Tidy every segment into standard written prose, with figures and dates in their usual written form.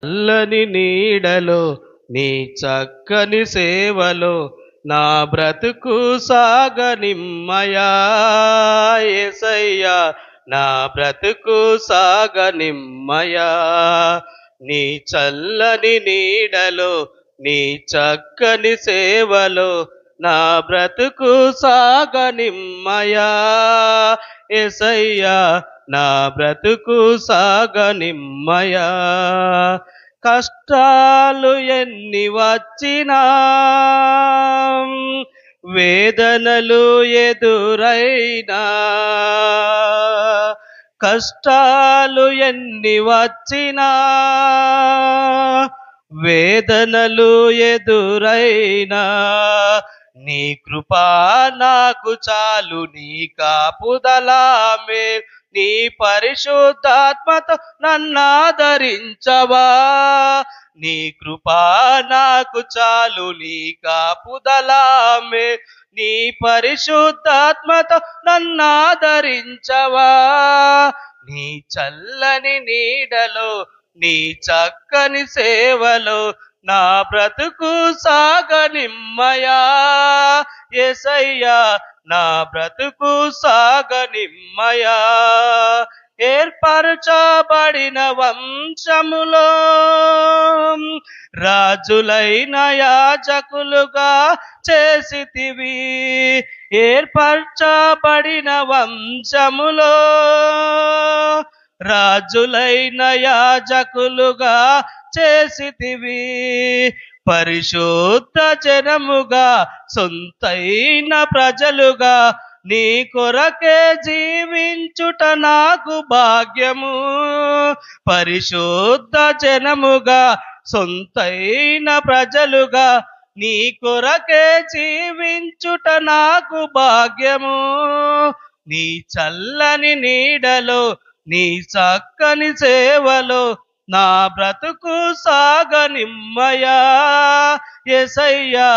చల్లని నీడలో నీ చక్కని సేవలో నా బ్రతుకు సాగనిమ్మయా యేసయ్యా, నా బ్రతుకు సాగనిమ్మయా. నీ చల్లని నీడలో నీ చక్కని సేవలో నా బ్రతుకు సాగనిమ్మయా యేసయ్యా, నా బ్రతుకు సాగనిమ్మయా. కష్టాలు ఎన్ని వచ్చినా, వేదనలు ఎదురైనా, కష్టాలు ఎన్ని వచ్చినా, వేదనలు ఎదురైనా, నీ కృపా నాకు చాలు, నీ కాపుదలామే, నీ పరిశుద్ధాత్మతో నన్నాదరించవా. నీ కృపా నాకు చాలు, నీ కాపుదలామే, నీ పరిశుద్ధాత్మతో నన్నాదరించవా. నీ చల్లని నీడలో నీ చక్కని సేవలో నా బ్రతుకు సాగనిమ్మయా యేసయ్యా, నా బ్రతుకు సాగనిమ్మయా. ఏర్పరచబడిన వంశములో రాజులైన యాజకులుగా చేసితివి. ఏర్పరచబడిన వంశములో రాజులైన యాజకులుగా చేసితివి. పరిశుద్ధ జనముగా, సొంతైన ప్రజలుగా నీ కొరకే జీవించుట నాకు భాగ్యము. పరిశుద్ధ జనముగా, సొంతైన ప్రజలుగా నీ కొరకే జీవించుట నాకు భాగ్యము. నీ చల్లని నీడలో నీ చక్కని సేవలో నా బ్రతుకు సాగనిమ్మయా యేసయ్యా,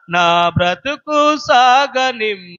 నా బ్రతుకు సాగనిమ్మయా.